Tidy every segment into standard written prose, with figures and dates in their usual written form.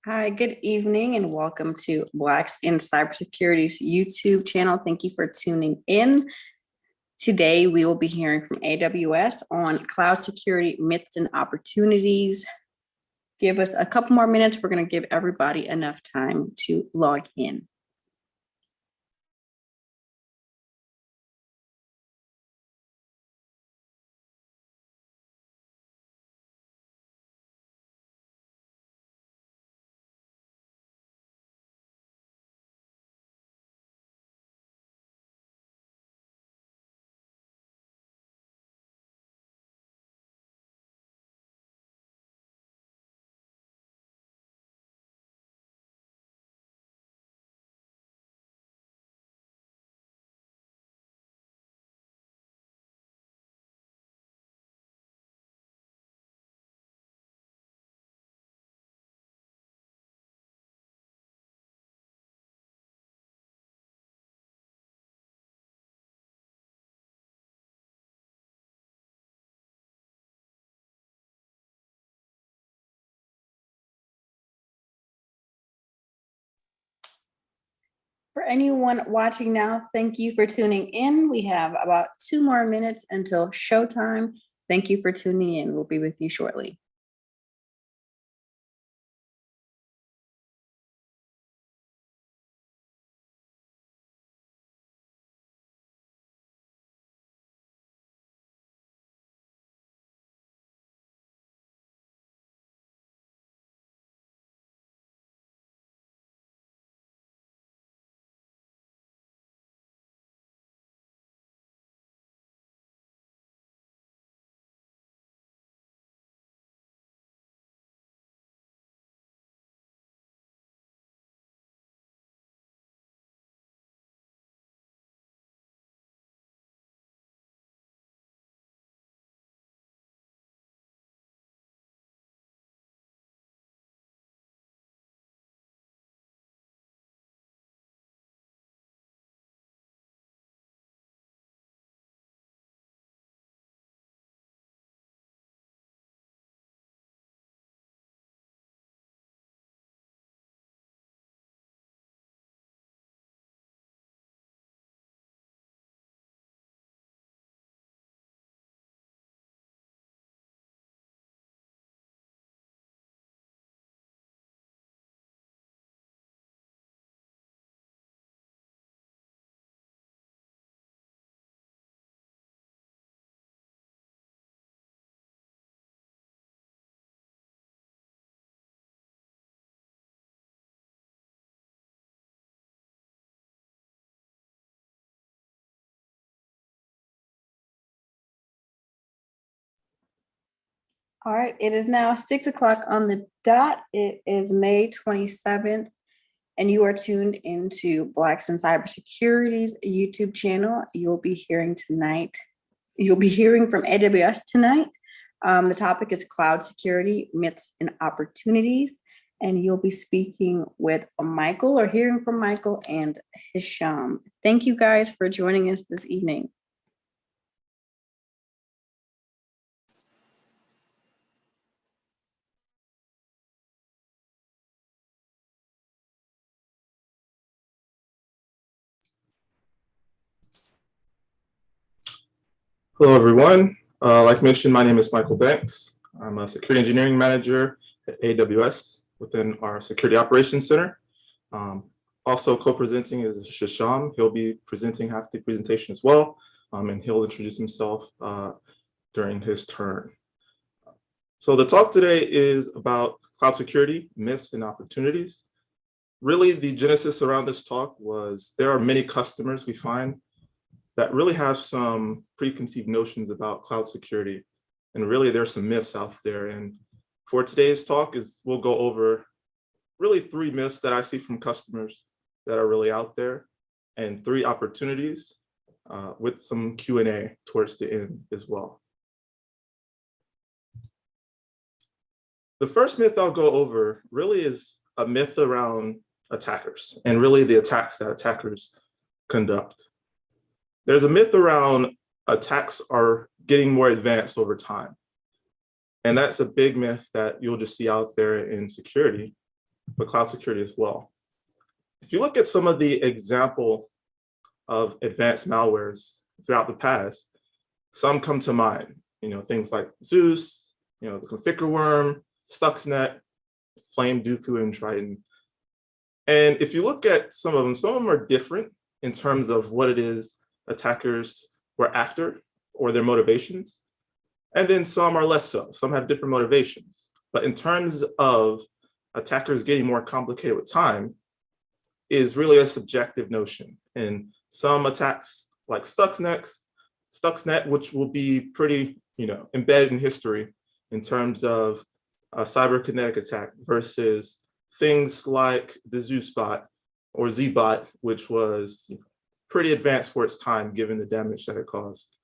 Hi, good evening and welcome to Blacks in Cybersecurity's YouTube channel. Thank you for tuning in. Today, we will be hearing from AWS on cloud security myths and opportunities. Give us a couple more minutes. We're going to give everybody enough time to log in. For anyone watching now, thank you for tuning in. We have about 2 more minutes until showtime. Thank you for tuning in. We'll be with you shortly. All right, it is now 6 o'clock on the dot. It is May 27th, and you are tuned into Blacks in Cybersecurity's YouTube channel. You'll be hearing from AWS tonight. The topic is cloud security, myths and opportunities. And you'll be speaking with Michael or hearing from Michael and Hisham. Thank you guys for joining us this evening. Hello, everyone. Like mentioned, my name is Michael Banks. I'm a security engineering manager at AWS within our Security Operations Center. Also co-presenting is Shisham. He'll be presenting half the presentation as well, and he'll introduce himself during his turn. So the talk today is about cloud security, myths and opportunities. Really, the genesis around this talk was there are many customers we find that really have some preconceived notions about cloud security. And really there's some myths out there. And for today's talk we'll go over really 3 myths that I see from customers that are really out there and 3 opportunities with some Q&A towards the end as well. The first myth I'll go over really is a myth around attackers and really the attacks that attackers conduct. There's a myth around attacks are getting more advanced over time. And that's a big myth that you'll just see out there in security. but cloud security as well. If you look at some of the example of advanced malwares throughout the past, some come to mind, things like Zeus, the Configure Worm, Stuxnet, Flame, Dooku, and Triton. And if you look at some of them are different in terms of what it is attackers were after or their motivations. And then some are less so. Some have different motivations. But in terms of attackers getting more complicated with time is really a subjective notion. And some attacks like Stuxnet, which will be pretty, embedded in history in terms of a cyberkinetic attack versus things like the Zeus bot or Z-bot, which was pretty advanced for its time, given the damage that it caused.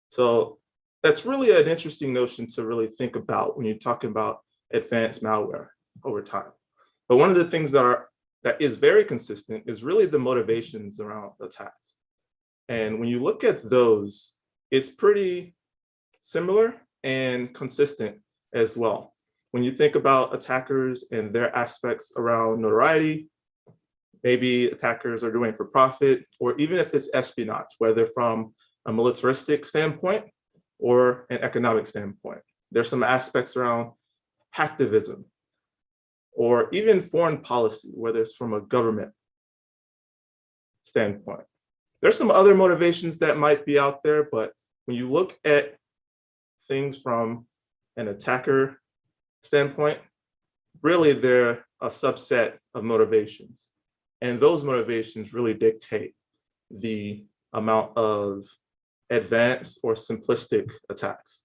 So that's really an interesting notion to really think about when you're talking about advanced malware over time. But one of the things that is very consistent is really the motivations around attacks. And when you look at those, it's pretty similar and consistent as well. When you think about attackers and their aspects around notoriety, maybe attackers are doing it for profit, or even if it's espionage, whether from a militaristic standpoint or an economic standpoint. There's some aspects around hacktivism, or even foreign policy, whether it's from a government standpoint. There's some other motivations that might be out there, but when you look at things from an attacker standpoint, really they're a subset of motivations. And those motivations really dictate the amount of advanced or simplistic attacks.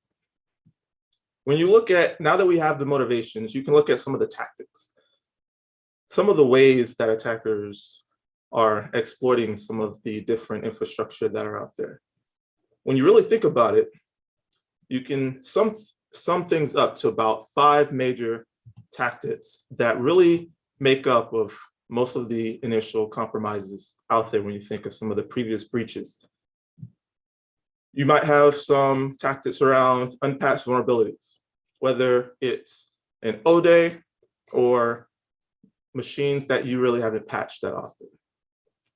When you look at, now that we have the motivations, you can look at some of the tactics, some of the ways that attackers are exploiting some of the different infrastructure that are out there. When you really think about it, you can sum things up to about 5 major tactics that really make up of most of the initial compromises out there when you think of some of the previous breaches. You might have some tactics around unpatched vulnerabilities, whether it's an O-day or machines that you really haven't patched that often.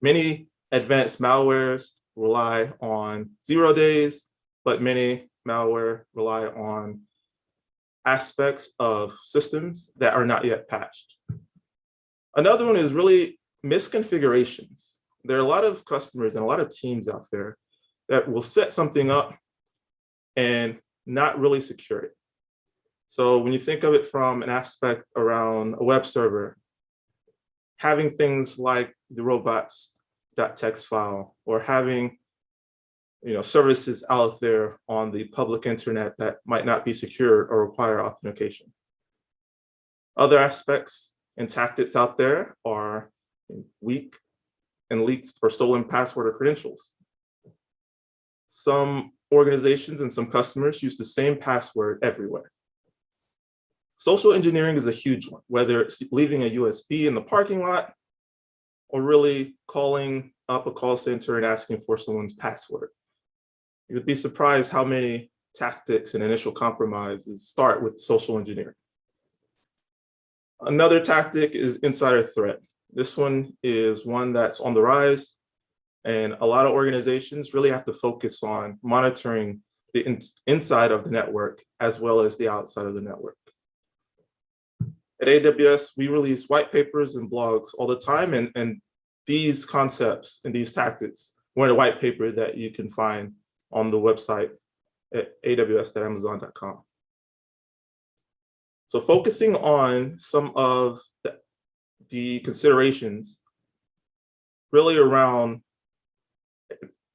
Many advanced malwares rely on 0 days, but many malware rely on aspects of systems that are not yet patched. Another one is really misconfigurations. There are a lot of customers and a lot of teams out there that will set something up and not really secure it. So when you think of it from an aspect around a web server, having things like the robots.txt file, or having services out there on the public internet that might not be secure or require authentication. Other aspects and tactics out there are weak and leaked or stolen password or credentials. Some organizations and some customers use the same password everywhere. Social engineering is a huge one, whether it's leaving a USB in the parking lot or really calling up a call center and asking for someone's password. You would be surprised how many tactics and initial compromises start with social engineering. Another tactic is insider threat. This one is one that's on the rise, and a lot of organizations really have to focus on monitoring the inside of the network as well as the outside of the network. At AWS, we release white papers and blogs all the time, and these concepts and these tactics were in a white paper that you can find on the website at aws.amazon.com. So focusing on some of the considerations really around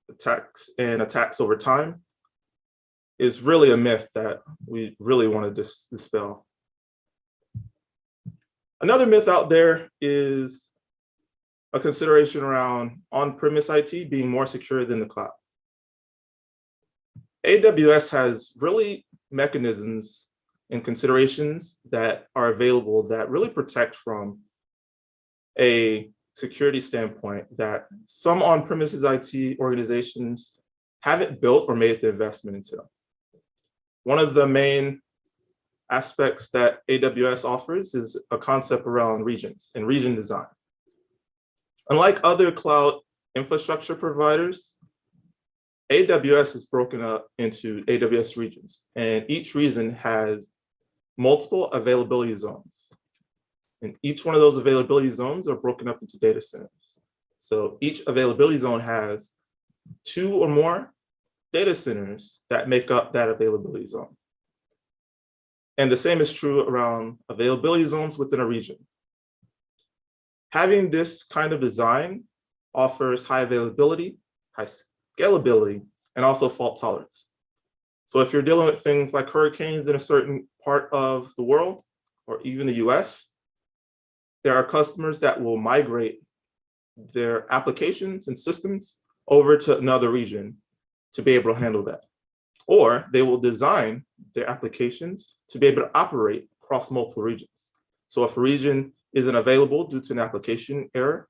attacks over time is really a myth that we really want to dispel. Another myth out there is a consideration around on-premise IT being more secure than the cloud. AWS has really mechanisms and considerations that are available that really protect from a security standpoint that some on-premises IT organizations haven't built or made the investment into. One of the main aspects that AWS offers is a concept around regions and region design. Unlike other cloud infrastructure providers, AWS is broken up into AWS regions, and each region has multiple availability zones. And each one of those availability zones are broken up into data centers. So each availability zone has 2 or more data centers that make up that availability zone. And the same is true around availability zones within a region. Having this kind of design offers high availability, high scalability, and also fault tolerance. So if you're dealing with things like hurricanes in a certain part of the world, or even the US, there are customers that will migrate their applications and systems over to another region to be able to handle that. Or they will design their applications to be able to operate across multiple regions. So if a region isn't available due to an application error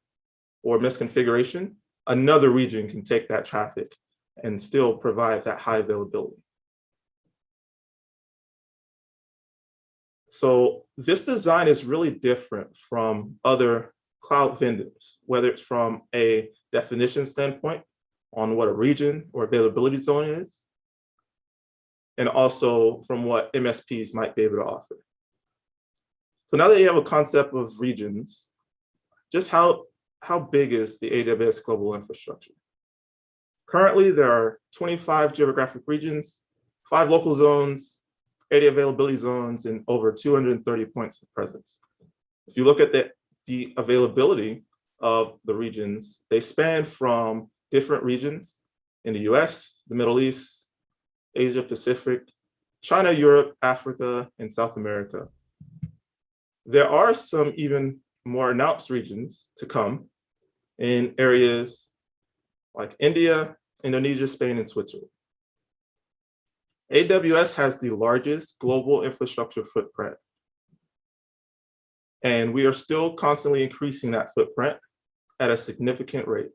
or misconfiguration, another region can take that traffic and still provide that high availability. So this design is really different from other cloud vendors, whether it's from a definition standpoint on what a region or availability zone is, and also from what MSPs might be able to offer. So now that you have a concept of regions, just how big is the AWS global infrastructure? Currently, there are 25 geographic regions, 5 local zones, 80 availability zones, and over 230 points of presence. If you look at the availability of the regions, they span from different regions in the US, the Middle East, Asia Pacific, China, Europe, Africa, and South America. There are some even more announced regions to come in areas like India, Indonesia, Spain, and Switzerland. AWS has the largest global infrastructure footprint, and we are still constantly increasing that footprint at a significant rate.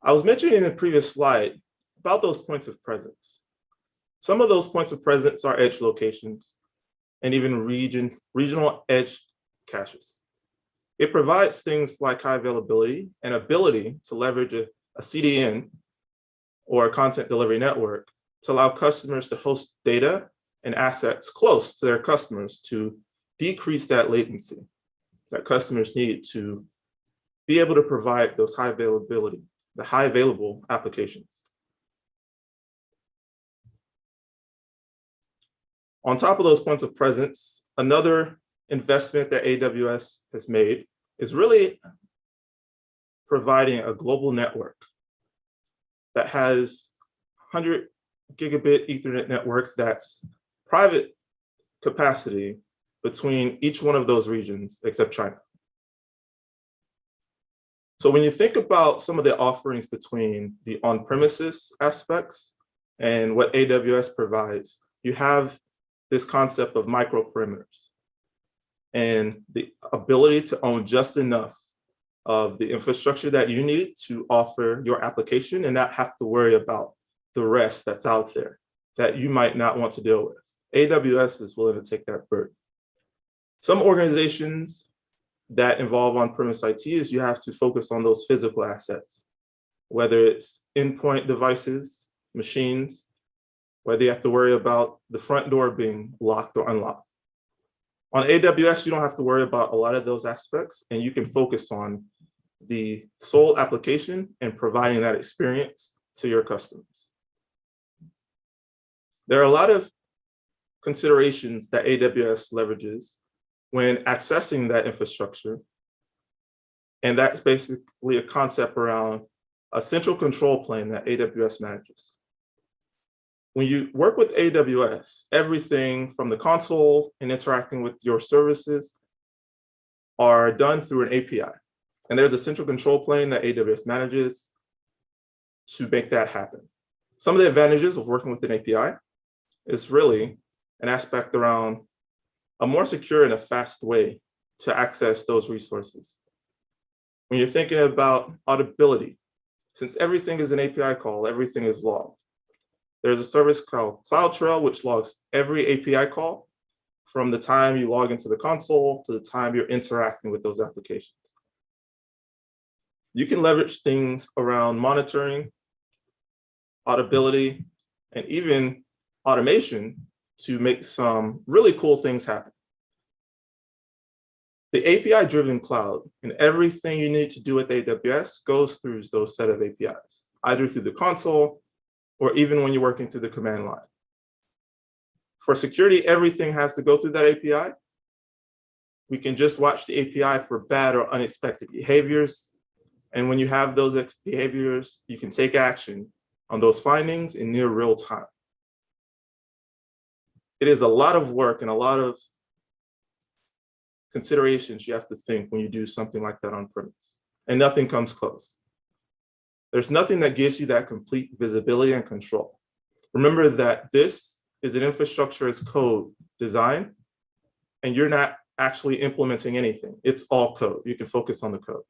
I was mentioning in the previous slide about those points of presence. Some of those points of presence are edge locations and even regional edge caches. It provides things like high availability and ability to leverage a CDN or a content delivery network to allow customers to host data and assets close to their customers to decrease that latency that customers need to be able to provide those high available applications. On top of those points of presence, another investment that AWS has made is really providing a global network that has 100 gigabit Ethernet network that's private capacity between each one of those regions except China. So when you think about some of the offerings between the on-premises aspects and what AWS provides, you have this concept of micro perimeters and the ability to own just enough of the infrastructure that you need to offer your application and not have to worry about the rest that's out there that you might not want to deal with. AWS is willing to take that burden. Some organizations that involve on-premise IT is you have to focus on those physical assets, whether it's endpoint devices, machines, whether you have to worry about the front door being locked or unlocked. On AWS, you don't have to worry about a lot of those aspects, and you can focus on the sole application and providing that experience to your customers. There are a lot of considerations that AWS leverages when accessing that infrastructure, and that's basically a concept around a central control plane that AWS manages. When you work with AWS, everything from the console and interacting with your services are done through an API. And there's a central control plane that AWS manages to make that happen. Some of the advantages of working with an API is really an aspect around a more secure and a fast way to access those resources. When you're thinking about auditability, since everything is an API call, everything is logged. There's a service called CloudTrail, which logs every API call from the time you log into the console to the time you're interacting with those applications. You can leverage things around monitoring, auditability, and even automation to make some really cool things happen. The API-driven cloud and everything you need to do with AWS goes through those set of APIs, either through the console or even when you're working through the command line. For security, everything has to go through that API. We can just watch the API for bad or unexpected behaviors. And when you have those behaviors, you can take action on those findings in near real time. It is a lot of work and a lot of considerations you have to think when you do something like that on premise, and nothing comes close. There's nothing that gives you that complete visibility and control. Remember that this is an infrastructure as code design, and you're not actually implementing anything. It's all code. You can focus on the code.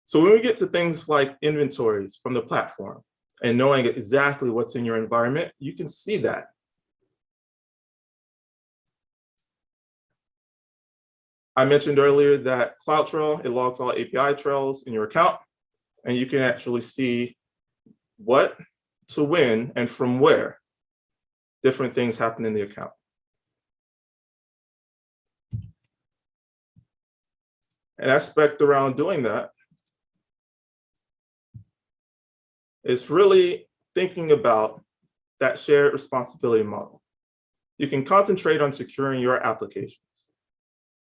So when we get to things like inventories from the platform and knowing exactly what's in your environment, you can see that. I mentioned earlier that CloudTrail, it logs all API trails in your account, and you can actually see what to when and from where different things happen in the account. An aspect around doing that is really thinking about that shared responsibility model. You can concentrate on securing your applications.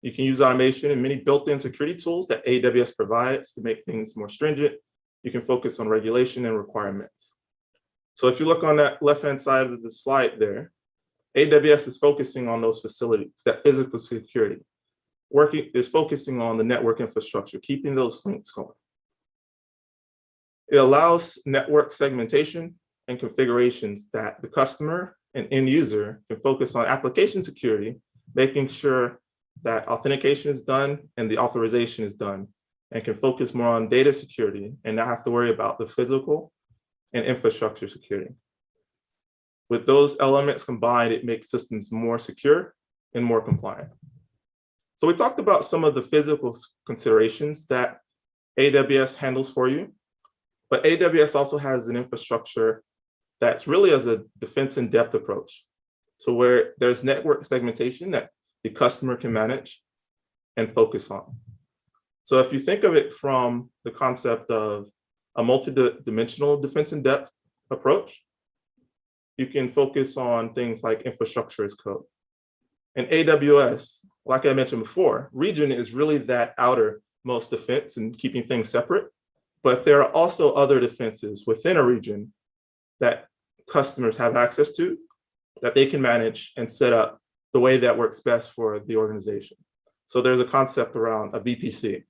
You can use automation and many built-in security tools that AWS provides to make things more stringent. You can focus on regulation and requirements. So if you look on that left-hand side of the slide there, AWS is focusing on those facilities, that physical security. Is focusing on the network infrastructure, keeping those links going. It allows network segmentation and configurations that the customer and end user can focus on application security, making sure that authentication is done and the authorization is done, and can focus more on data security and not have to worry about the physical and infrastructure security. With those elements combined, it makes systems more secure and more compliant. So we talked about some of the physical considerations that AWS handles for you, but AWS also has an infrastructure that's really as a defense in depth approach. So where there's network segmentation that the customer can manage and focus on. So if you think of it from the concept of a multi-dimensional defense in depth approach, you can focus on things like infrastructure as code. And AWS, like I mentioned before, region is really that outermost defense and keeping things separate. But there are also other defenses within a region that customers have access to that they can manage and set up the way that works best for the organization. So there's a concept around a VPC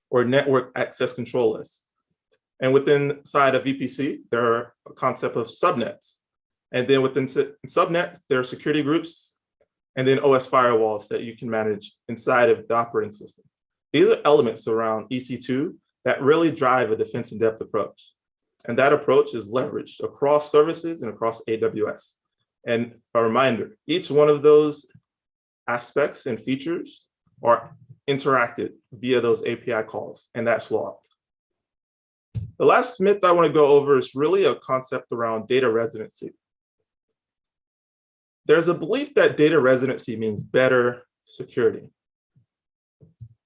or network access control list. And within inside of VPC, there are a concept of subnets. And then within subnets, there are security groups and then OS firewalls that you can manage inside of the operating system. These are elements around EC2 that really drive a defense in depth approach. And that approach is leveraged across services and across AWS. And a reminder, each one of those aspects and features are interacted via those API calls, and that's logged. The last myth I want to go over is really a concept around data residency. There's a belief that data residency means better security.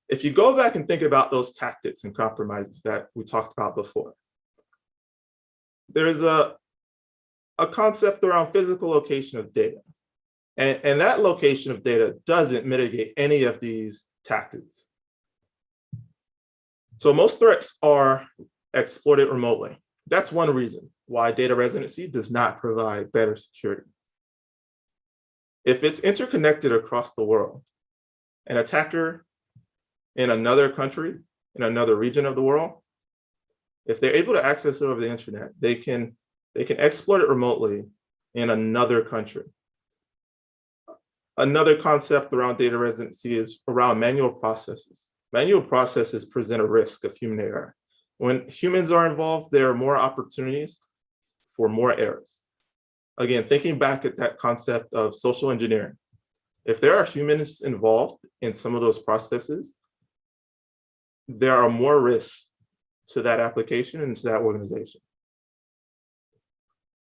If you go back and think about those tactics and compromises that we talked about before, there's a concept around physical location of data. And that location of data doesn't mitigate any of these tactics. So most threats are exploited remotely. That's one reason why data residency does not provide better security. If it's interconnected across the world, an attacker in another country, in another region of the world, if they're able to access it over the internet, they can exploit it remotely in another country. Another concept around data residency is around manual processes. Manual processes present a risk of human error. When humans are involved, there are more opportunities for more errors. Again, thinking back at that concept of social engineering, if there are humans involved in some of those processes, there are more risks to that application and to that organization.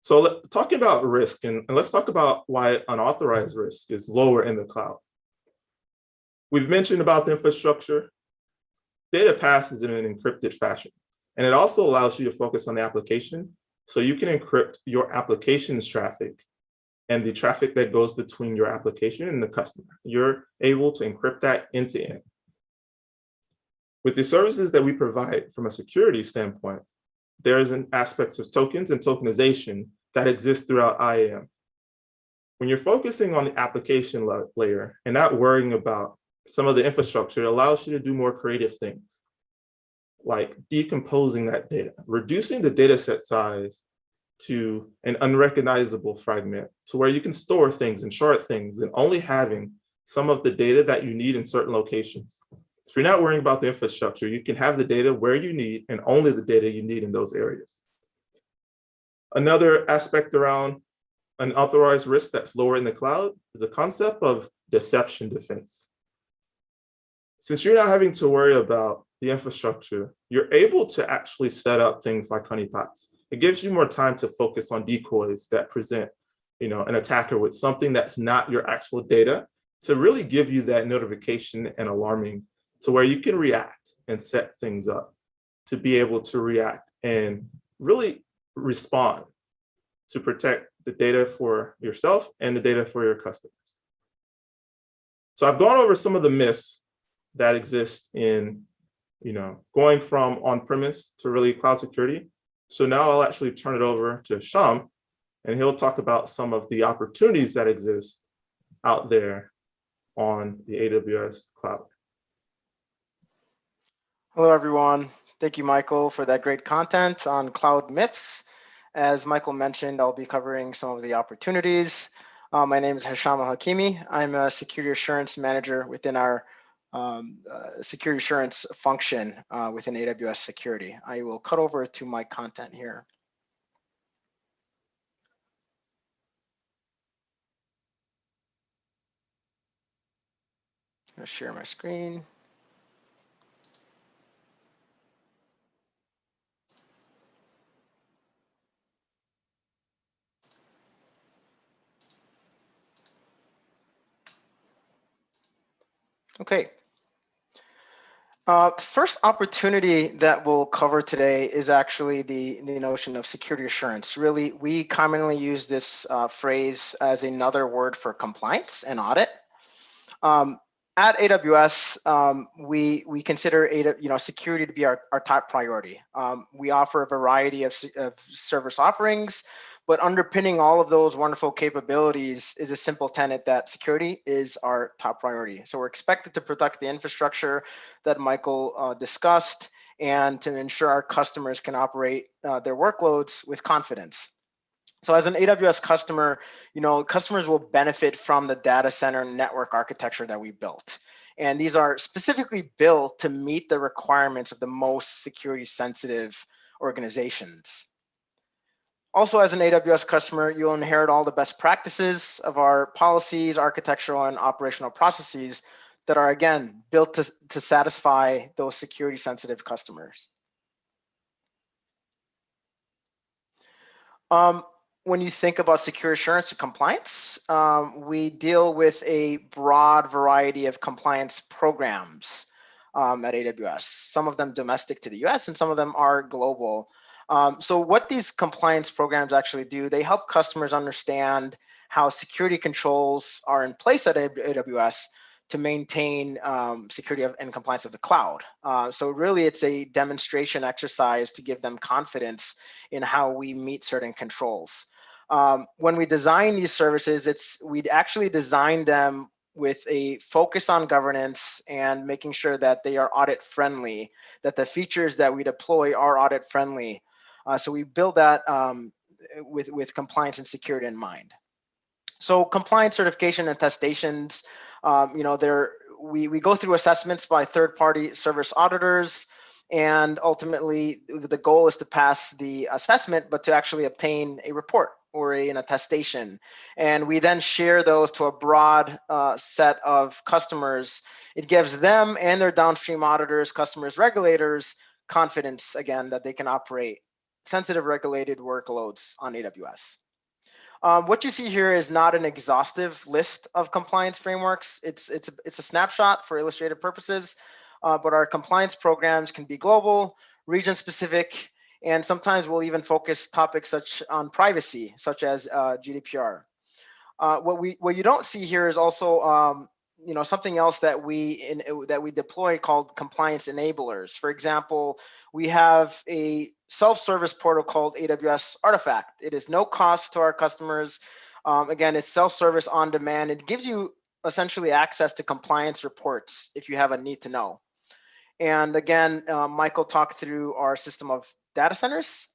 So talking about risk, and let's talk about why unauthorized risk is lower in the cloud. We've mentioned about the infrastructure. Data passes in an encrypted fashion, and it also allows you to focus on the application. So you can encrypt your application's traffic and the traffic that goes between your application and the customer. You're able to encrypt that end to end. With the services that we provide from a security standpoint, there is an aspect of tokens and tokenization that exists throughout IAM. When you're focusing on the application layer and not worrying about some of the infrastructure, it allows you to do more creative things, like decomposing that data, reducing the data set size to an unrecognizable fragment, to where you can store things and shard things, and only having some of the data that you need in certain locations. If you're not worrying about the infrastructure, you can have the data where you need and only the data you need in those areas. Another aspect around unauthorized risk that's lower in the cloud is the concept of deception defense. Since you're not having to worry about the infrastructure, you're able to actually set up things like honeypots. It gives you more time to focus on decoys that present, an attacker with something that's not your actual data, to really give you that notification and alarming, to where you can react and set things up to be able to react and really respond to protect the data for yourself and the data for your customers. So I've gone over some of the myths that exist in, going from on-premise to really cloud security. So now I'll actually turn it over to Sham, and he'll talk about some of the opportunities that exist out there on the AWS cloud. Hello, everyone. Thank you, Michael, for that great content on cloud myths. As Michael mentioned, I'll be covering some of the opportunities. My name is Hisham Hakimi. I'm a security assurance manager within our security assurance function within AWS Security. I will cut over to my content here. I'm going to share my screen. Okay. First opportunity that we'll cover today is actually the notion of security assurance. Really, we commonly use this phrase as another word for compliance and audit. At AWS, we consider security to be our top priority. We offer a variety of service offerings, but underpinning all of those wonderful capabilities is a simple tenet that security is our top priority. So we're expected to protect the infrastructure that Michael discussed, and to ensure our customers can operate their workloads with confidence. So as an AWS customer, customers will benefit from the data center network architecture that we built. And these are specifically built to meet the requirements of the most security sensitive organizations. Also, as an AWS customer, you'll inherit all the best practices of our policies, architectural, and operational processes that are, again, built to satisfy those security sensitive customers. When you think about security assurance and compliance, we deal with a broad variety of compliance programs at AWS, some of them domestic to the US and some of them are global. So what these compliance programs actually do, they help customers understand how security controls are in place at AWS to maintain security and compliance of the cloud. So really it's a demonstration exercise to give them confidence in how we meet certain controls. When we design these services, we'd actually design them with a focus on governance and making sure that they are audit friendly, that the features that we deploy are audit friendly. So we build that with compliance and security in mind. So compliance certification and attestations, we go through assessments by third-party service auditors. And ultimately, the goal is to pass the assessment, but to actually obtain a report or an attestation. And we then share those to a broad set of customers. It gives them and their downstream auditors, customers, regulators, confidence, again, that they can operate sensitive regulated workloads on AWS. What you see here is not an exhaustive list of compliance frameworks. It's a snapshot for illustrative purposes, but our compliance programs can be global, region specific, and sometimes we'll even focus topics such on privacy, such as GDPR. What you don't see here is also something else that we deploy called compliance enablers. For example, we have a self-service portal called AWS Artifact. It is no cost to our customers. Again, it's self-service on demand. It gives you essentially access to compliance reports if you have a need to know. And again, Michael talked through our system of data centers.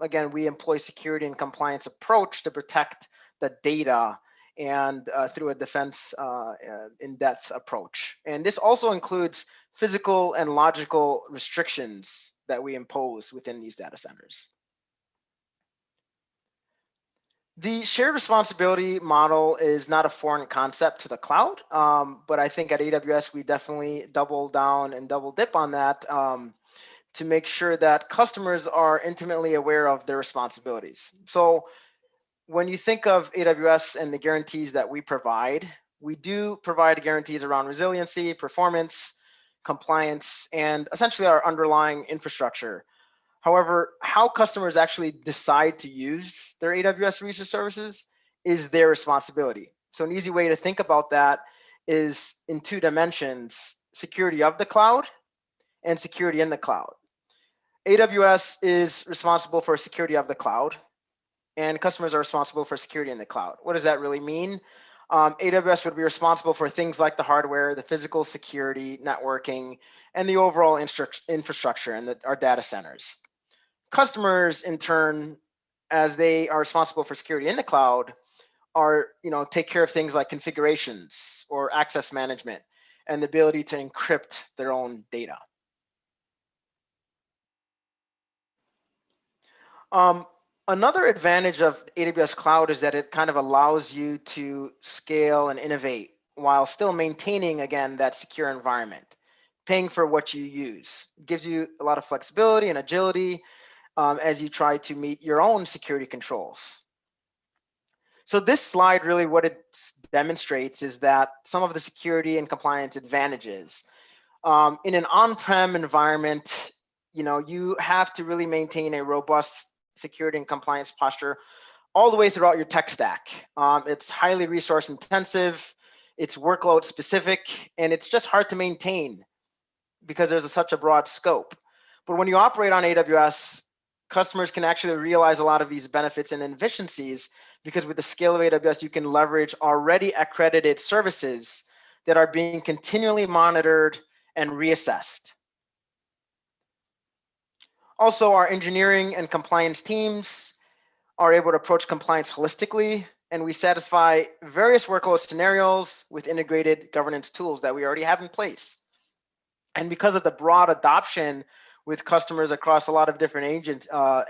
Again, we employ security and compliance approach to protect the data and through a defense in-depth approach. And this also includes physical and logical restrictions that we impose within these data centers. The shared responsibility model is not a foreign concept to the cloud, but I think at AWS, we definitely double down and double dip on that to make sure that customers are intimately aware of their responsibilities. So when you think of AWS and the guarantees that we do provide guarantees around resiliency, performance, compliance, and essentially our underlying infrastructure. However, how customers actually decide to use their AWS research services is their responsibility. So an easy way to think about that is in two dimensions: security of the cloud and security in the cloud. AWS is responsible for security of the cloud, and customers are responsible for security in the cloud. What does that really mean? AWS would be responsible for things like the hardware, the physical security, networking, and the overall infrastructure and our data centers. Customers, in turn, as they are responsible for security in the cloud, take care of things like configurations or access management and the ability to encrypt their own data. Another advantage of AWS Cloud is that it kind of allows you to scale and innovate while still maintaining, again, that secure environment, paying for what you use. It gives you a lot of flexibility and agility as you try to meet your own security controls. So this slide, really what it demonstrates is that some of the security and compliance advantages. In an on-prem environment, you have to really maintain a robust security and compliance posture all the way throughout your tech stack. It's highly resource intensive, it's workload specific, and it's just hard to maintain because there's such a broad scope. But when you operate on AWS, customers can actually realize a lot of these benefits and efficiencies because with the scale of AWS, you can leverage already accredited services that are being continually monitored and reassessed. Also, our engineering and compliance teams are able to approach compliance holistically, and we satisfy various workload scenarios with integrated governance tools that we already have in place. And because of the broad adoption with customers across a lot of different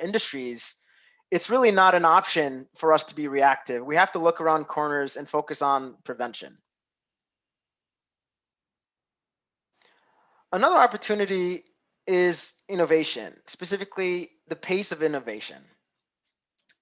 industries, it's really not an option for us to be reactive. We have to look around corners and focus on prevention. Another opportunity is innovation, specifically the pace of innovation.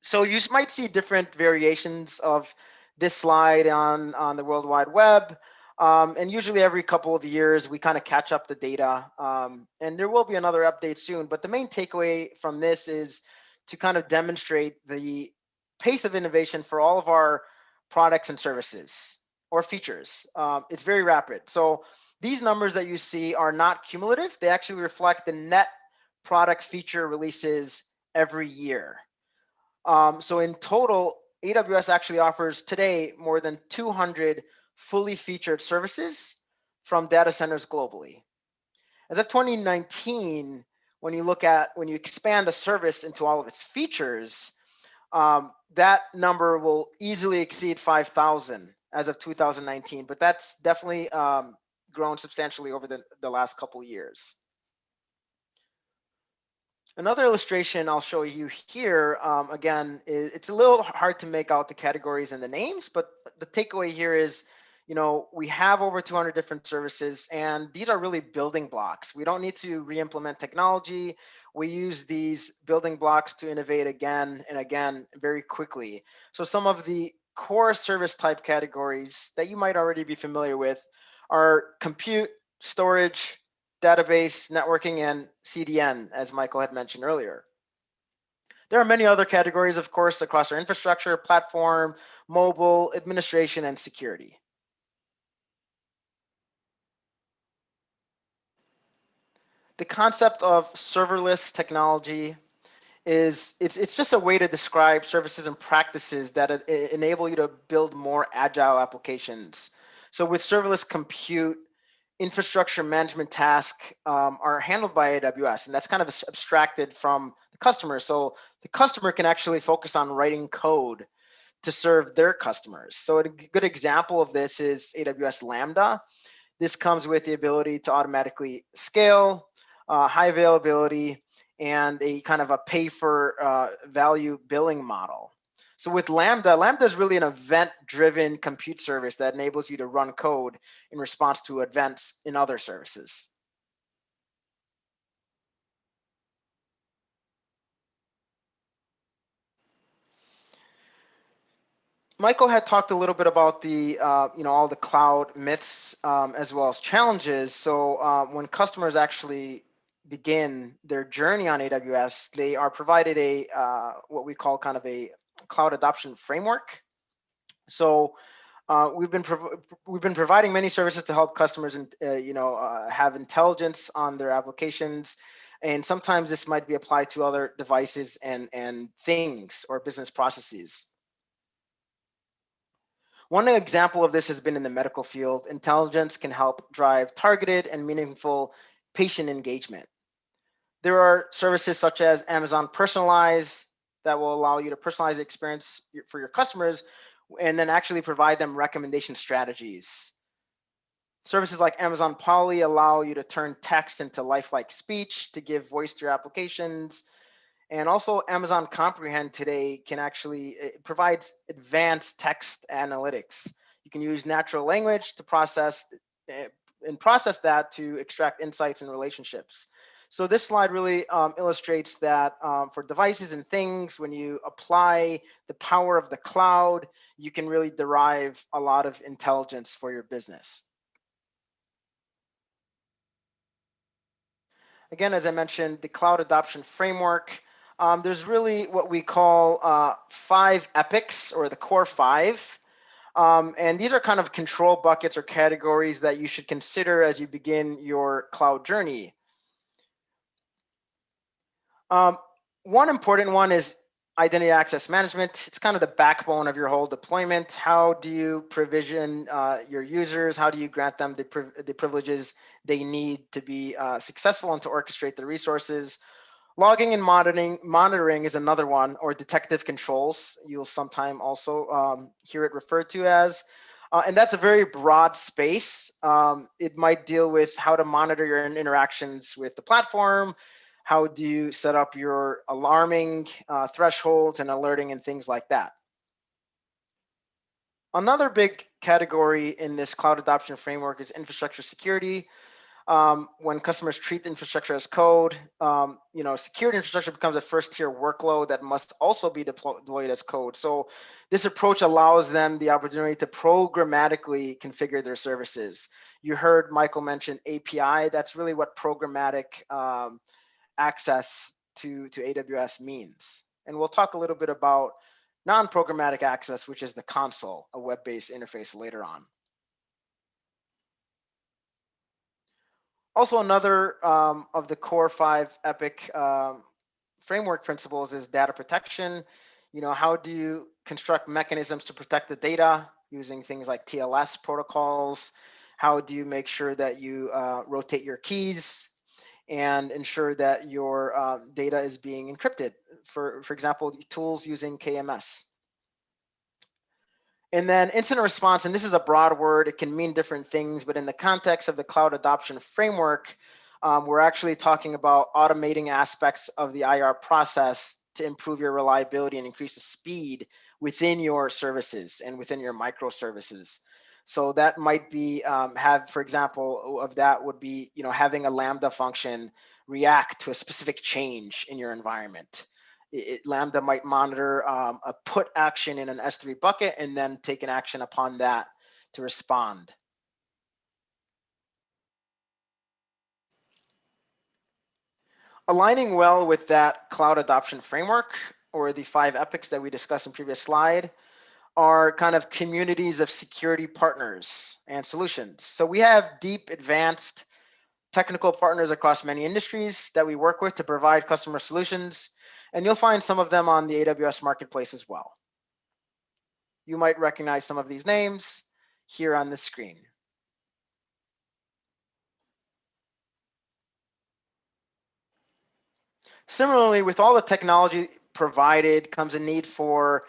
So you might see different variations of this slide on the World Wide Web. And usually every couple of years, we kind of catch up the data. And there will be another update soon. But the main takeaway from this is to kind of demonstrate the pace of innovation for all of our products and services or features. It's very rapid. So these numbers that you see are not cumulative. They actually reflect the net product feature releases every year. So in total, AWS actually offers today more than 200 fully featured services from data centers globally. As of 2019, when you expand the service into all of its features, that number will easily exceed 5,000 as of 2019, but that's definitely grown substantially over the last couple of years. Another illustration I'll show you here, again, it's a little hard to make out the categories and the names, but the takeaway here is, we have over 200 different services, and these are really building blocks. We don't need to re-implement technology. We use these building blocks to innovate again and again very quickly. So some of the core service type categories that you might already be familiar with are compute, storage, database, networking, and CDN, as Michael had mentioned earlier. There are many other categories, of course, across our infrastructure, platform, mobile, administration, and security. The concept of serverless technology is it's just a way to describe services and practices that enable you to build more agile applications. So with serverless compute, infrastructure management tasks are handled by AWS, and that's kind of abstracted from the customer. So the customer can actually focus on writing code to serve their customers. So a good example of this is AWS Lambda. This comes with the ability to automatically scale, high availability, and a kind of a pay for value billing model. So with Lambda, Lambda is really an event-driven compute service that enables you to run code in response to events in other services. Michael had talked a little bit about the, all the cloud myths as well as challenges. So when customers actually begin their journey on AWS, they are provided a what we call kind of a cloud adoption framework. So we've been providing many services to help customers have intelligence on their applications, and sometimes this might be applied to other devices and things or business processes. One example of this has been in the medical field. Intelligence can help drive targeted and meaningful patient engagement. There are services such as Amazon Personalize that will allow you to personalize the experience for your customers and then actually provide them recommendation strategies. Services like Amazon Polly allow you to turn text into lifelike speech to give voice to your applications. And also Amazon Comprehend today can actually, it provides advanced text analytics. You can use natural language to process that to extract insights and relationships. So this slide really illustrates that for devices and things, when you apply the power of the cloud, you can really derive a lot of intelligence for your business. Again, as I mentioned, the cloud adoption framework, there's really what we call 5 epics, or the core 5. And these are kind of control buckets or categories that you should consider as you begin your cloud journey. One important one is identity access management. It's kind of the backbone of your whole deployment. How do you provision your users? How do you grant them the privileges they need to be successful and to orchestrate the resources? Logging and monitoring is another one, or detective controls. You'll sometime also hear it referred to as. And that's a very broad space. It might deal with how to monitor your interactions with the platform. How do you set up your alarming thresholds and alerting and things like that? Another big category in this cloud adoption framework is infrastructure security. When customers treat the infrastructure as code, secured infrastructure becomes a first-tier workload that must also be deployed as code. So this approach allows them the opportunity to programmatically configure their services. You heard Michael mention API. That's really what programmatic access to AWS means. And we'll talk a little bit about non-programmatic access, which is the console, a web-based interface later on. Also, another of the core 5 epic framework principles is data protection. How do you construct mechanisms to protect the data using things like TLS protocols? How do you make sure that you rotate your keys and ensure that your data is being encrypted? For example, tools using KMS. And then incident response, and this is a broad word, it can mean different things, but in the context of the cloud adoption framework, we're actually talking about automating aspects of the IR process to improve your reliability and increase the speed within your services and within your microservices. So that might be for example, of that would be, having a Lambda function react to a specific change in your environment. Lambda might monitor a put action in an S3 bucket and then take an action upon that to respond. Aligning well with that cloud adoption framework, or the 5 epics that we discussed in previous slide, are kind of communities of security partners and solutions. So we have deep, advanced technical partners across many industries that we work with to provide customer solutions, and you'll find some of them on the AWS Marketplace as well. You might recognize some of these names here on the screen. Similarly, with all the technology provided comes a need for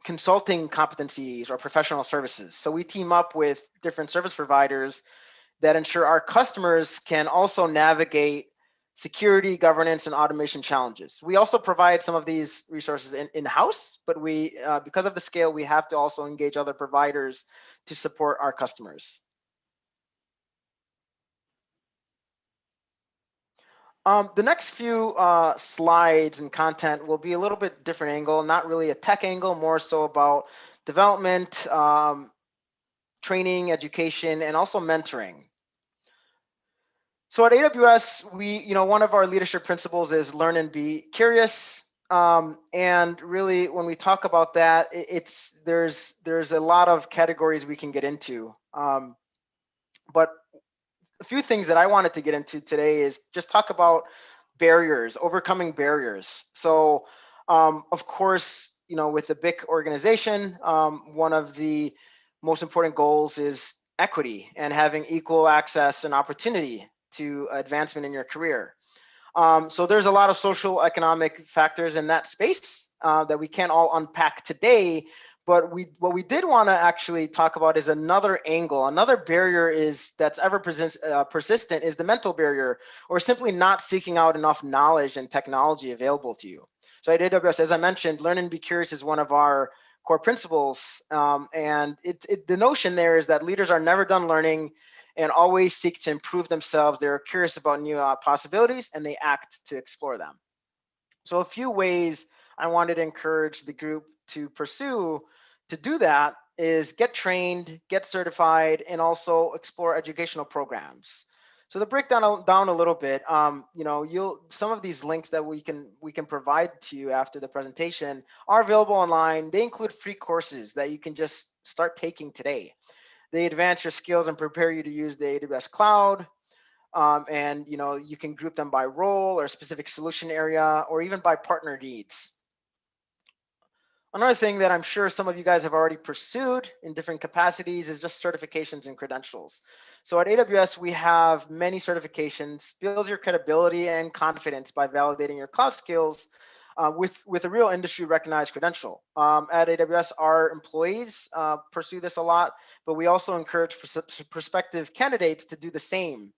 consulting competencies or professional services. So we team up with different service providers that ensure our customers can also navigate security, governance, and automation challenges. We also provide some of these resources in-house, but we, because of the scale, we have to also engage other providers to support our customers. The next few slides and content will be a little bit different angle, not really a tech angle, more so about development, training, education, and also mentoring. So at AWS, one of our leadership principles is learn and be curious. And really, when we talk about that, there's a lot of categories we can get into. But a few things that I wanted to get into today is just talk about barriers, overcoming barriers. So, of course, with the BIC organization, one of the most important goals is equity and having equal access and opportunity to advancement in your career. So there's a lot of social economic factors in that space that we can't all unpack today. But what we did want to actually talk about is another angle. Another barrier that's ever persistent is the mental barrier, or simply not seeking out enough knowledge and technology available to you. So at AWS, as I mentioned, learn and be curious is one of our core principles. And the notion there is that leaders are never done learning and always seek to improve themselves. They're curious about new possibilities and they act to explore them. So a few ways I wanted to encourage the group to pursue to do that is get trained, get certified, and also explore educational programs. So to break down a little bit, some of these links that we can provide to you after the presentation are available online. They include free courses that you can just start taking today. They advance your skills and prepare you to use the AWS cloud. And you can group them by role or specific solution area, or even by partner needs. Another thing that I'm sure some of you guys have already pursued in different capacities is just certifications and credentials. So at AWS, we have many certifications, builds your credibility and confidence by validating your cloud skills with a real industry recognized credential. At AWS, our employees pursue this a lot, but we also encourage prospective candidates to do the same.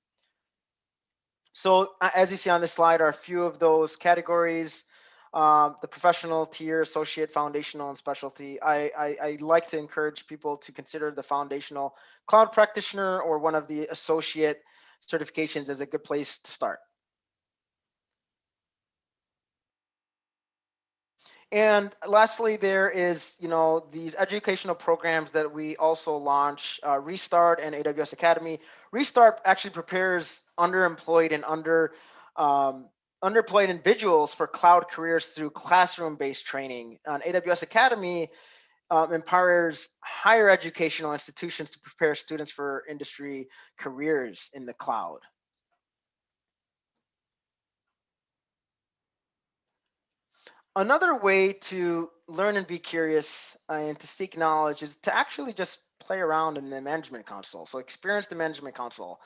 So as you see on this slide are a few of those categories. The professional, tier, associate, foundational, and specialty. I like to encourage people to consider the foundational cloud practitioner or one of the associate certifications as a good place to start. And lastly, there is, these educational programs that we also launch, Restart and AWS Academy. Restart actually prepares underemployed and underemployed individuals for cloud careers through classroom-based training. AWS Academy empowers higher educational institutions to prepare students for industry careers in the cloud. Another way to learn and be curious and to seek knowledge is to actually just play around in the management console. So experience the management console.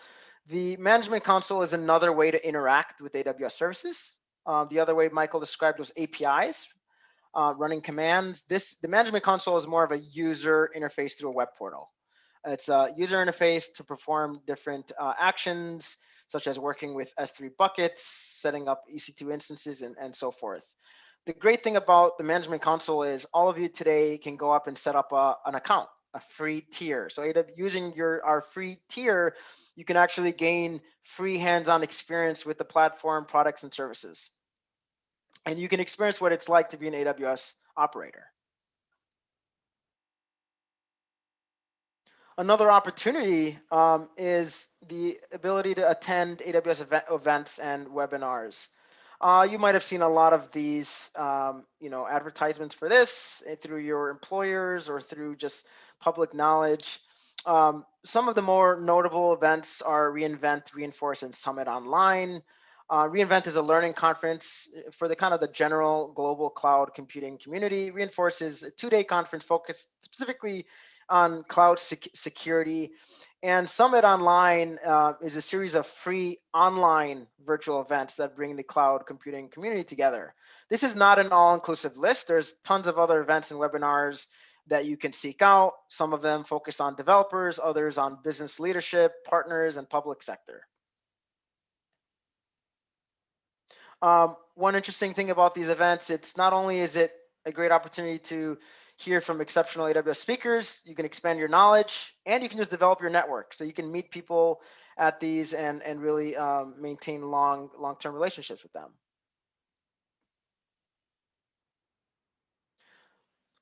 The management console is another way to interact with AWS services. The other way Michael described was APIs, running commands. The management console is more of a user interface through a web portal. It's a user interface to perform different actions such as working with S3 buckets, setting up EC2 instances, and so forth. The great thing about the Management Console is all of you today can go up and set up an account, a free tier. So using our free tier, you can actually gain free hands-on experience with the platform, products, and services. And you can experience what it's like to be an AWS operator. Another opportunity is the ability to attend AWS events and webinars. You might have seen a lot of these, advertisements for this through your employers or through just public knowledge. Some of the more notable events are reInvent, Reinforce, and Summit Online. reInvent is a learning conference for the general global cloud computing community. Reinforce is a 2-day conference focused specifically on cloud security. And Summit Online is a series of free online virtual events that bring the cloud computing community together. This is not an all-inclusive list. There's tons of other events and webinars that you can seek out. Some of them focus on developers, others on business leadership, partners, and public sector. One interesting thing about these events, it's not only is it a great opportunity to hear from exceptional AWS speakers, you can expand your knowledge, and you can just develop your network. So you can meet people at these and really maintain long-term relationships with them.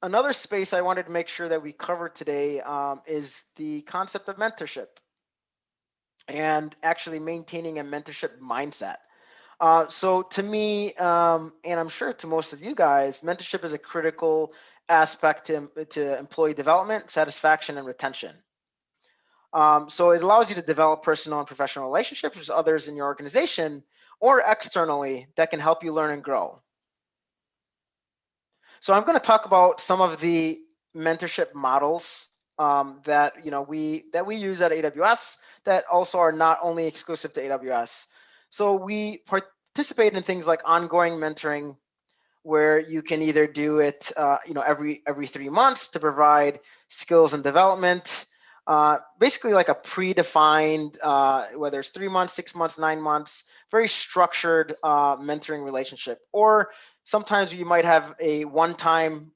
Another space I wanted to make sure that we cover today is the concept of mentorship and actually maintaining a mentorship mindset. So to me, and I'm sure to most of you guys, mentorship is a critical aspect to employee development, satisfaction, and retention. So it allows you to develop personal and professional relationships with others in your organization or externally that can help you learn and grow. So I'm going to talk about some of the mentorship models that we use at AWS that also are not only exclusive to AWS. So we participate in things like ongoing mentoring, where you can either do it every 3 months to provide skills and development, basically like a predefined, whether it's 3 months, 6 months, 9 months, very structured mentoring relationship. Or sometimes you might have a one-time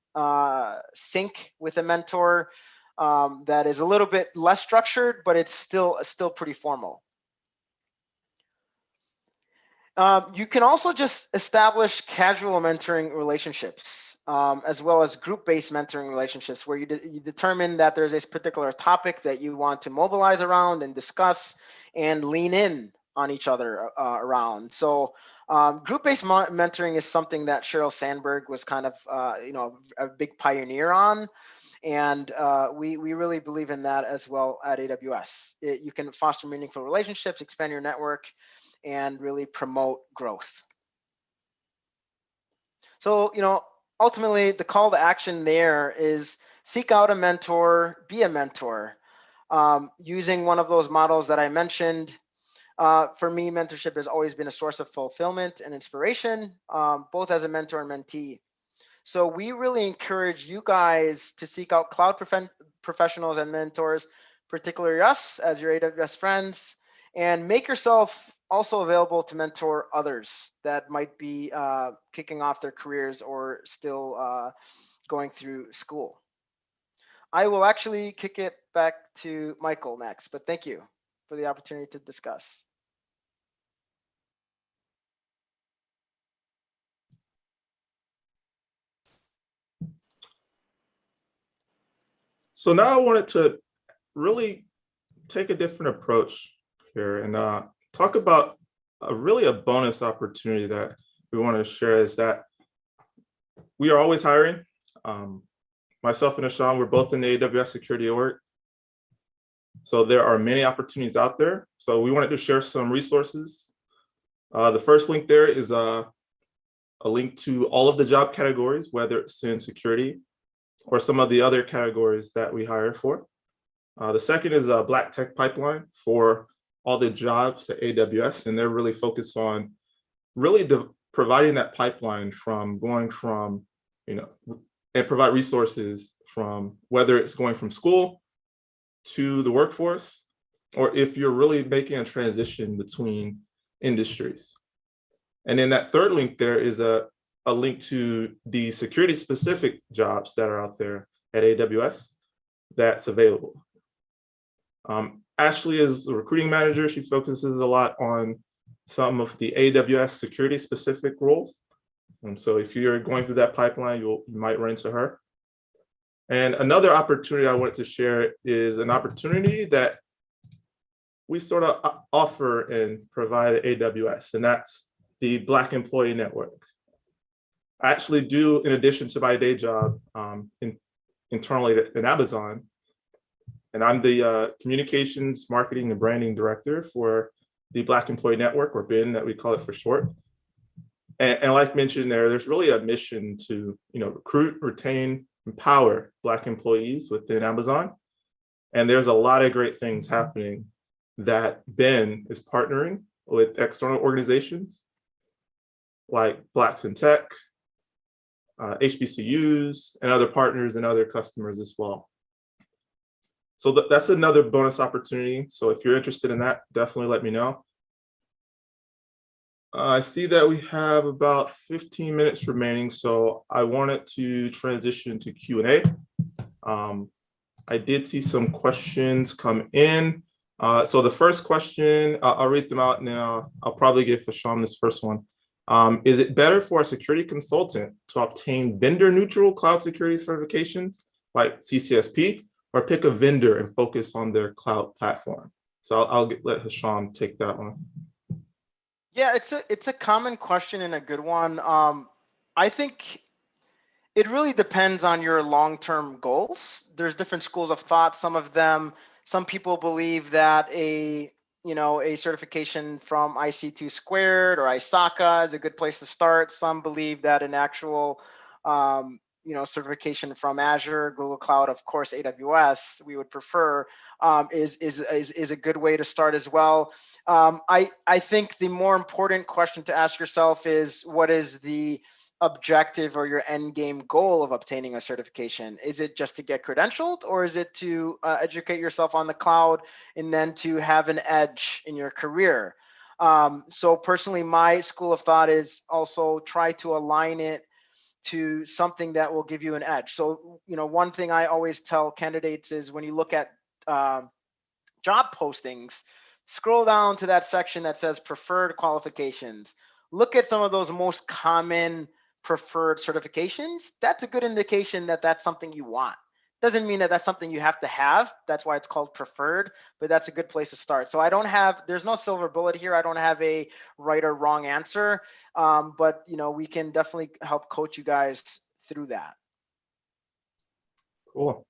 sync with a mentor that is a little bit less structured, but it's still pretty formal. You can also just establish casual mentoring relationships, as well as group-based mentoring relationships, where you determine that there's this particular topic that you want to mobilize around and discuss and lean in on each other around. So group-based mentoring is something that Sheryl Sandberg was kind of a big pioneer on. And we really believe in that as well at AWS. You can foster meaningful relationships, expand your network, and really promote growth. So, ultimately the call to action there is seek out a mentor, be a mentor, using one of those models that I mentioned. For me, mentorship has always been a source of fulfillment and inspiration, both as a mentor and mentee. So we really encourage you guys to seek out cloud professionals and mentors, particularly us as your AWS friends, and make yourself also available to mentor others that might be kicking off their careers or still going through school. I will actually kick it back to Michael next, but thank you for the opportunity to discuss. So now I wanted to really take a different approach here and talk about a bonus opportunity that we want to share, is that we are always hiring. Myself and Ashan, we're both in the AWS security org. So there are many opportunities out there. So we wanted to share some resources. The first link there is a link to all of the job categories, whether it's in security or some of the other categories that we hire for. The second is a Black Tech pipeline for all the jobs at AWS, and they're really focused on really providing that pipeline from going from, and provide resources from whether it's going from school to the workforce, or if you're really making a transition between industries. And in that third link, there is a link to the security specific jobs that are out there at AWS that's available. Ashley is the recruiting manager. She focuses a lot on some of the AWS security specific roles. So if you're going through that pipeline, you might run into her. And another opportunity I wanted to share is an opportunity that we sort of offer and provide at AWS, and that's the Black Employee Network. I actually do, in addition to my day job internally at Amazon, and I'm the Communications, Marketing, and Branding Director for the Black Employee Network, or BIN that we call it for short. And like mentioned there's really a mission to recruit, retain, empower Black employees within Amazon. And there's a lot of great things happening that BIN is partnering with external organizations like Blacks in Tech, HBCUs, and other partners and other customers as well. So that's another bonus opportunity. So if you're interested in that, definitely let me know. I see that we have about 15 minutes remaining, so I wanted to transition to Q&A. I did see some questions come in. So the first question, I'll read them out now. I'll probably give Hisham this first one. Is it better for a security consultant to obtain vendor-neutral cloud security certifications like CCSP, or pick a vendor and focus on their cloud platform? So let Hisham take that one. Yeah, it's a common question and a good one. I think it really depends on your long-term goals. There's different schools of thought. Some people believe that a certification from IC2 squared or ISACA is a good place to start. Some believe that an actual certification from Azure, Google Cloud, of course, AWS, we would prefer, is a good way to start as well. I think the more important question to ask yourself is, what is the objective or your end game goal of obtaining a certification? Is it just to get credentialed, or is it to educate yourself on the cloud and then to have an edge in your career? So personally, my school of thought is also try to align it to something that will give you an edge. So, one thing I always tell candidates is, when you look at job postings, scroll down to that section that says preferred qualifications. Look at some of those most common preferred certifications. That's a good indication that that's something you want. Doesn't mean that that's something you have to have. That's why it's called preferred, but that's a good place to start. So there's no silver bullet here. I don't have a right or wrong answer, but we can definitely help coach you guys through that. Cool.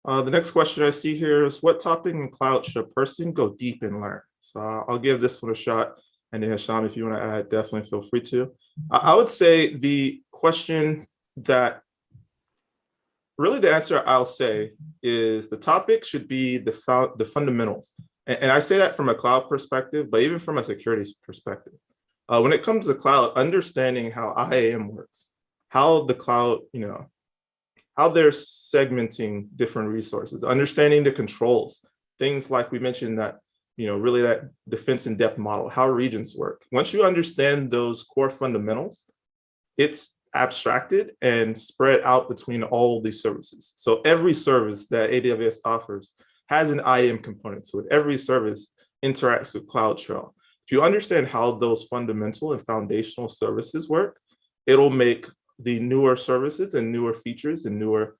The next question I see here is, what topic in cloud should a person go deep and learn? So I'll give this one a shot. And then Hisham, if you want to add, definitely feel free to. I would say the question that really the answer I'll say is the topic should be the fundamentals. And I say that from a cloud perspective, but even from a security perspective. When it comes to cloud, understanding how IAM works, how the cloud, how they're segmenting different resources, understanding the controls, things like we mentioned that, really that defense in depth model, how regions work. Once you understand those core fundamentals, it's abstracted and spread out between all these services. So every service that AWS offers has an IAM component to it. Every service interacts with CloudTrail. If you understand how those fundamental and foundational services work, it'll make the newer services and newer features and newer,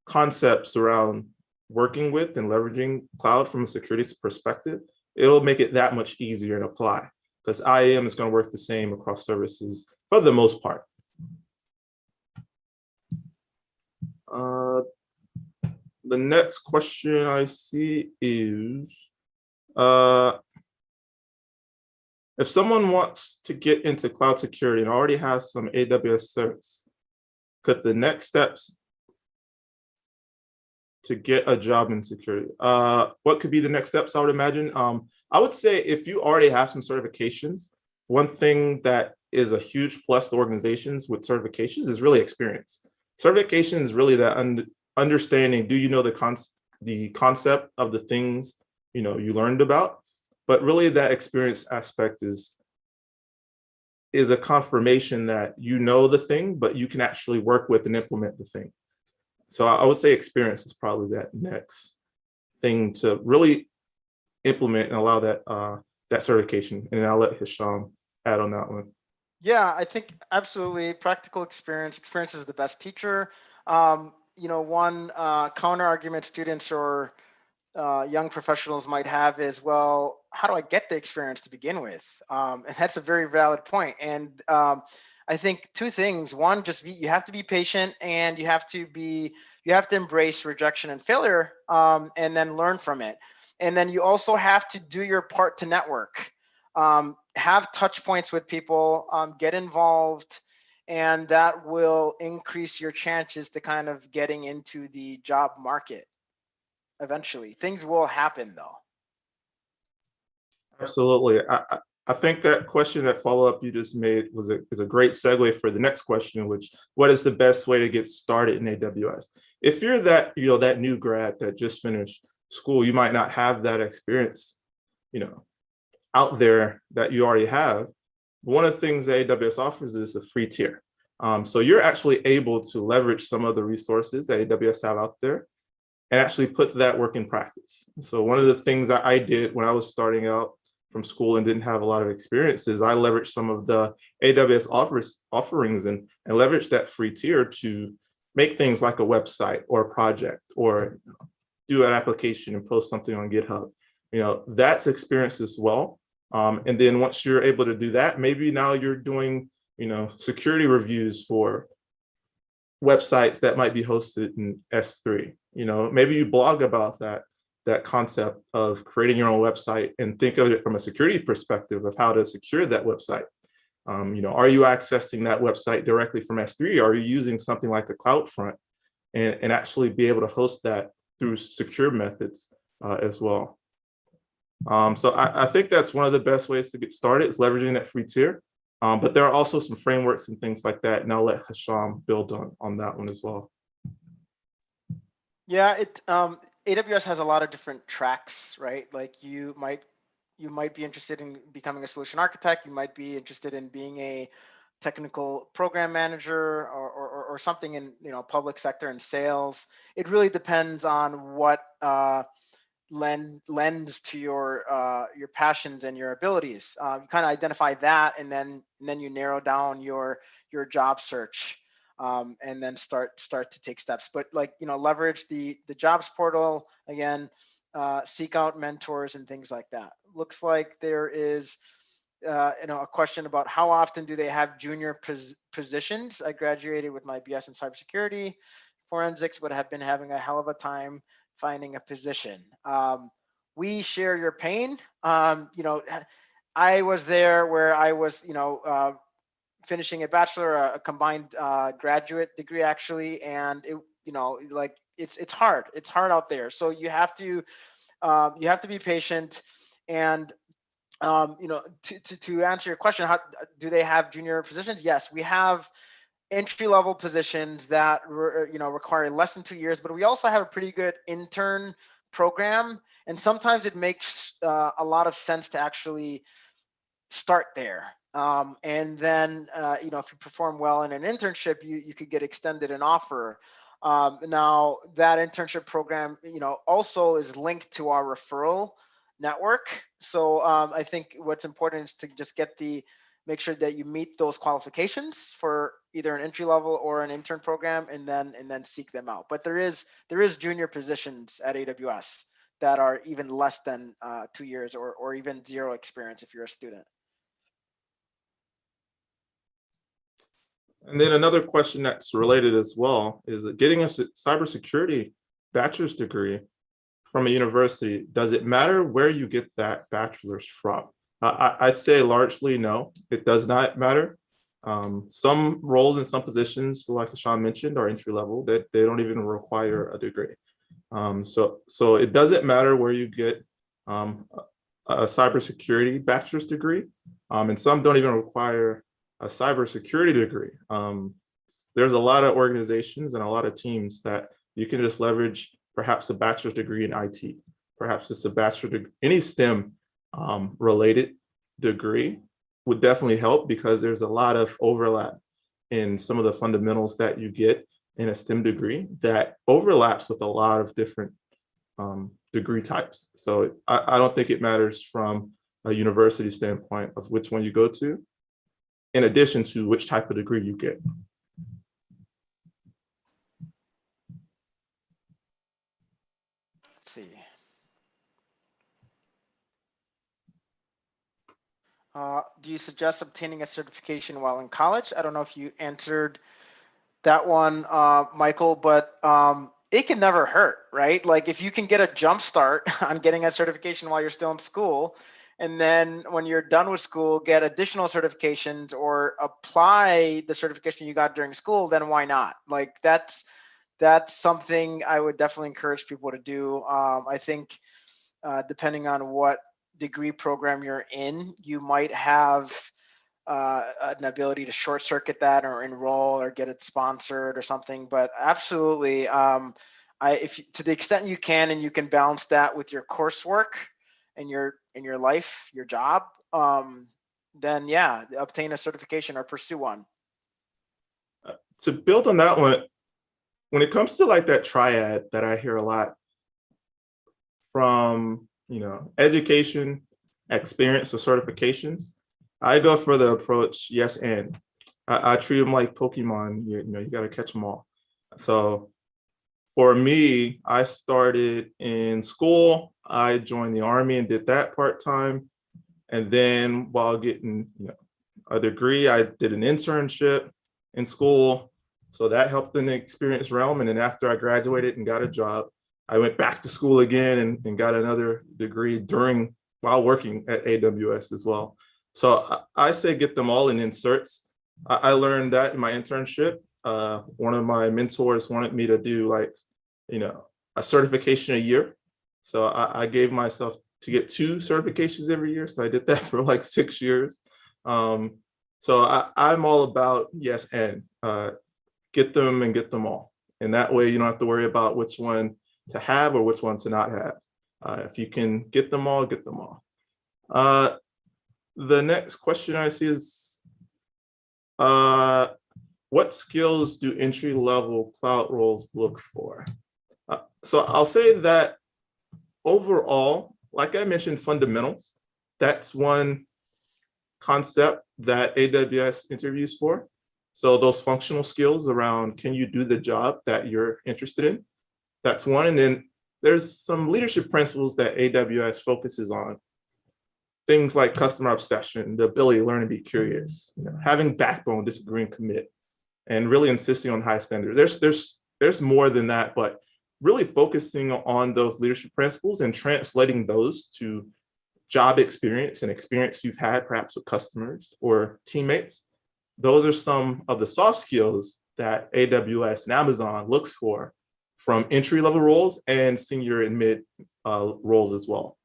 concepts around working with and leveraging cloud from a security perspective, it'll make it that much easier to apply, because IAM is going to work the same across services for the most part. The next question I see is, if someone wants to get into cloud security and already has some AWS certs, could the next steps to get a job in security? What could be the next steps, I would imagine? I would say if you already have some certifications, one thing that is a huge plus to organizations with certifications is really experience. Certification is really that understanding, do you know the concept of the things you learned about. But really that experience aspect is a confirmation that you know the thing, but you can actually work with and implement the thing. So I would say experience is probably that next thing to really implement and allow that certification. And I'll let Hisham add on that one. Yeah, I think absolutely practical experience. Experience is the best teacher. One counter argument students or young professionals might have is, well, how do I get the experience to begin with? And that's a very valid point. And I think two things. One, you have to be patient, and you have to embrace rejection and failure, and then learn from it. And then you also have to do your part to network. Have touch points with people, get involved, and that will increase your chances to kind of getting into the job market. Eventually, things will happen though. Absolutely. I think that question, that follow-up you just made is a great segue for the next question, which, what is the best way to get started in AWS? If you're that new grad that just finished school, you might not have that experience, out there that you already have. One of the things that AWS offers is a free tier. So you're actually able to leverage some of the resources that AWS have out there and actually put that work in practice. So one of the things that I did when I was starting out from school and didn't have a lot of experience is I leveraged some of the AWS offerings and leveraged that free tier to make things like a website or a project, or do an application and post something on GitHub. That's experience as well. And then once you're able to do that, maybe now you're doing, security reviews for websites that might be hosted in S3. Maybe you blog about that concept of creating your own website and think of it from a security perspective of how to secure that website. Are you accessing that website directly from S3? Or are you using something like a CloudFront and actually be able to host that through secure methods as well? So I think that's one of the best ways to get started, is leveraging that free tier. But there are also some frameworks and things like that, and I'll let Hisham build on that one as well. Yeah, AWS has a lot of different tracks, right? Like you might be interested in becoming a solution architect. You might be interested in being a technical program manager or something in public sector and sales. It really depends on what lends to your passions and your abilities. You kind of identify that, and then you narrow down your job search, and then start to take steps. But leverage the jobs portal again, seek out mentors and things like that. Looks like there is a question about how often do they have junior positions. I graduated with my BS in cybersecurity forensics, but have been having a hell of a time finding a position. We share your pain. I was there where I was, finishing a bachelor, a combined graduate degree actually, and it's hard. It's hard out there. So you have to be patient. And to answer your question, how do they have junior positions? Yes, we have entry-level positions that require less than 2 years, but we also have a pretty good intern program, and sometimes it makes a lot of sense to actually start there. And then if you perform well in an internship, you could get extended an offer. Now that internship program also is linked to our referral network. So I think what's important is to just make sure that you meet those qualifications for either an entry level or an intern program, and then seek them out. But there is junior positions at AWS that are even less than 2 years or even zero experience if you're a student. And then another question that's related as well is that getting a cybersecurity bachelor's degree from a university, does it matter where you get that bachelor's from? I'd say largely no, it does not matter. Some roles and some positions, like Sean mentioned, are entry level, that they don't even require a degree. So it doesn't matter where you get a cybersecurity bachelor's degree, and some don't even require a cybersecurity degree. There's a lot of organizations and a lot of teams that you can just leverage perhaps a bachelor's degree in IT perhaps it's a bachelor degree, any STEM related degree would definitely help, because there's a lot of overlap in some of the fundamentals that you get in a STEM degree that overlaps with a lot of different degree types. So I don't think it matters from a university standpoint of which one you go to, in addition to which type of degree you get. Let's see. Do you suggest obtaining a certification while in college? I don't know if you answered that one, Michael, but it can never hurt, right? Like if you can get a jump start on getting a certification while you're still in school, and then when you're done with school, get additional certifications or apply the certification you got during school, then why not? Like that's something I would definitely encourage people to do. I think depending on what degree program you're in, you might have an ability to short circuit that or enroll or get it sponsored or something. But absolutely, to the extent you can, and you can balance that with your coursework and your life, your job, then yeah, obtain a certification or pursue one. To build on that one, when it comes to like that triad that I hear a lot from, education, experience, or certifications, I go for the approach yes and. I treat them like Pokemon. You got to catch them all. So for me, I started in school. I joined the Army and did that part-time. And then while getting a degree, I did an internship in school. So that helped in the experience realm. And then after I graduated and got a job, I went back to school again and got another degree while working at AWS as well. So I say get them all in inserts. I learned that in my internship. One of my mentors wanted me to do a certification a year. So I gave myself to get 2 certifications every year. So I did that for like 6 years. So I'm all about yes and get them and get them all. And that way you don't have to worry about which one to have or which one to not have. If you can get them all, get them all. The next question I see is, what skills do entry-level cloud roles look for? So I'll say that overall, like I mentioned, fundamentals, that's one concept that AWS interviews for. So those functional skills around, can you do the job that you're interested in? That's one. And then there's some leadership principles that AWS focuses on. Things like customer obsession, the ability to learn and be curious, having backbone, disagree and commit, and really insisting on high standards. There's more than that, but really focusing on those leadership principles and translating those to job experience and experience you've had perhaps with customers or teammates. Those are some of the soft skills that AWS and Amazon looks for from entry-level roles and senior and mid roles as well.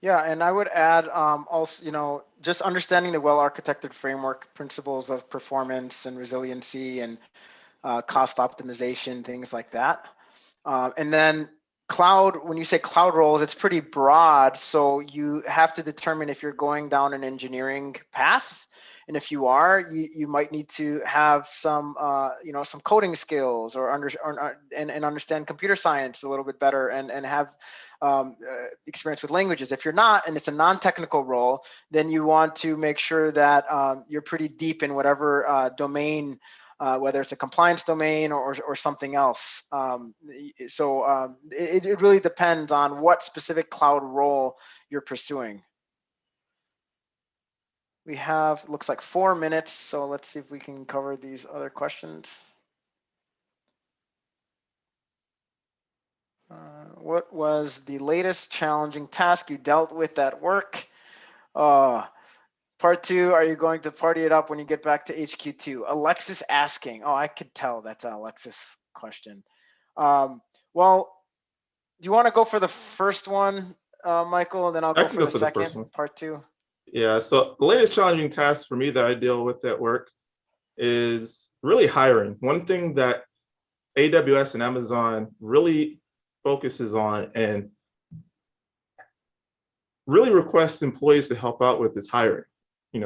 Yeah, and I would add also, just understanding the well-architected framework principles of performance and resiliency and cost optimization, things like that. And then cloud, when you say cloud roles, it's pretty broad. So you have to determine if you're going down an engineering path. And if you are, you might need to have some, some coding skills or understand computer science a little bit better and have experience with languages. If you're not, and it's a non-technical role, then you want to make sure that you're pretty deep in whatever domain, whether it's a compliance domain or something else. It really depends on what specific cloud role you're pursuing. We have, looks like 4 minutes, so let's see if we can cover these other questions. What was the latest challenging task you dealt with at work? Part 2, are you going to party it up when you get back to HQ2? Alexis asking. Oh, I could tell that's an Alexis question. Well, do you want to go for the first one, Michael, and then I'll go for the second, part 2? Yeah, so the latest challenging task for me that I deal with at work is really hiring. One thing that AWS and Amazon really focuses on and really requests employees to help out with is hiring.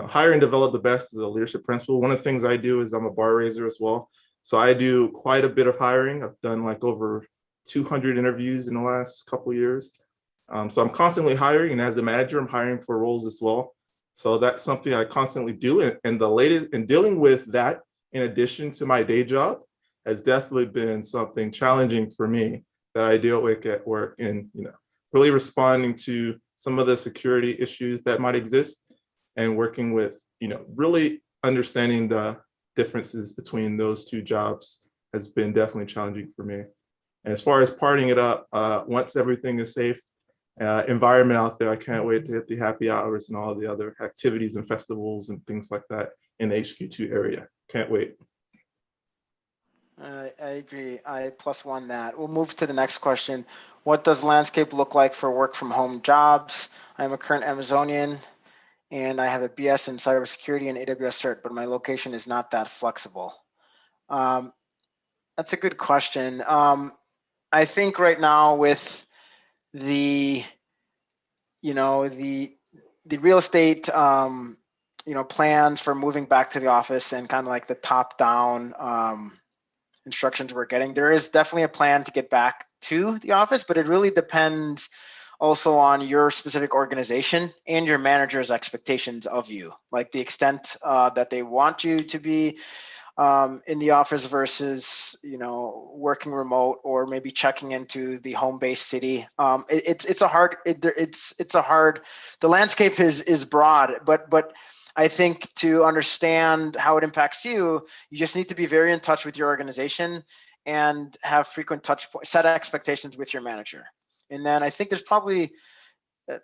Hire and develop the best is a leadership principle. One of the things I do is I'm a bar raiser as well. So I do quite a bit of hiring. I've done like over 200 interviews in the last couple of years. So I'm constantly hiring, and as a manager, I'm hiring for roles as well. So that's something I constantly do. And the latest in dealing with that, in addition to my day job, has definitely been something challenging for me that I deal with at work, and really responding to some of the security issues that might exist, and working with really understanding the differences between those two jobs has been definitely challenging for me. And as far as partying it up, once everything is safe, environment out there, I can't wait to hit the happy hours and all the other activities and festivals and things like that in the HQ2 area. Can't wait. I agree. I +1 that. We'll move to the next question. What does landscape look like for work from home jobs? I'm a current Amazonian and I have a BS in cybersecurity and AWS cert, but my location is not that flexible. That's a good question. I think right now with the real estate plans for moving back to the office and kind of like the top down instructions we're getting, there is definitely a plan to get back to the office, but it really depends also on your specific organization and your manager's expectations of you, like the extent that they want you to be in the office versus working remote, or maybe checking into the home-based city. It's a hard. The landscape is broad, but I think to understand how it impacts you, you just need to be very in touch with your organization and have frequent touch points, set expectations with your manager. And then I think there's probably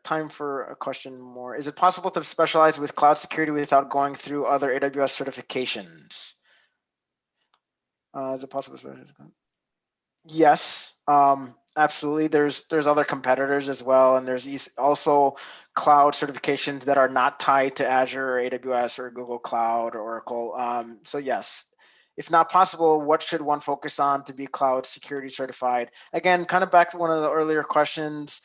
time for a question more. Is it possible to specialize with cloud security without going through other AWS certifications? Is it possible? Yes, absolutely. There's other competitors as well, and there's also cloud certifications that are not tied to Azure or AWS or Google Cloud or Oracle. So yes, if not possible, what should one focus on to be cloud security certified? Again, kind of back to one of the earlier questions.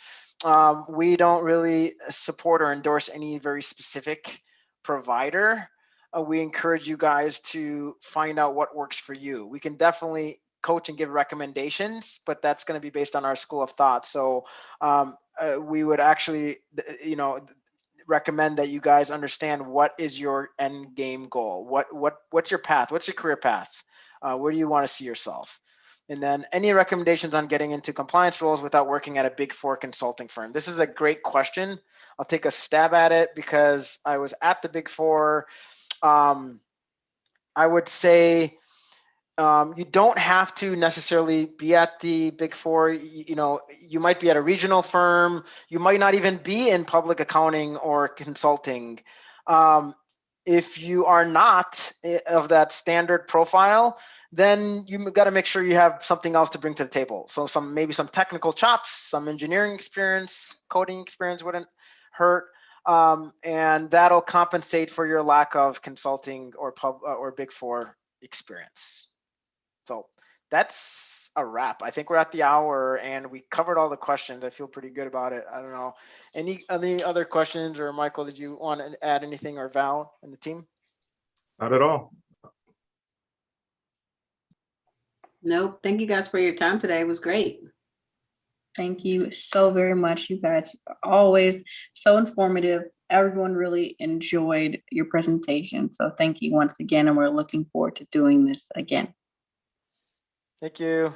We don't really support or endorse any very specific provider. We encourage you guys to find out what works for you. We can definitely coach and give recommendations, but that's going to be based on our school of thought. So we would actually, recommend that you guys understand what is your end game goal. What's your path? What's your career path? Where do you want to see yourself? And then any recommendations on getting into compliance roles without working at a Big Four consulting firm? This is a great question. I'll take a stab at it because I was at the Big Four. I would say you don't have to necessarily be at the Big Four. You might be at a regional firm. You might not even be in public accounting or consulting. If you are not of that standard profile, then you got to make sure you have something else to bring to the table. So maybe some technical chops, some engineering experience, coding experience wouldn't hurt. And that'll compensate for your lack of consulting or Big Four experience. So that's a wrap. I think we're at the hour and we covered all the questions. I feel pretty good about it. I don't know. Any other questions, or Michael, did you want to add anything, or Val and the team? Not at all. Nope. Thank you guys for your time today. It was great. Thank you so very much. You guys are always so informative. Everyone really enjoyed your presentation. So thank you once again. And we're looking forward to doing this again. Thank you.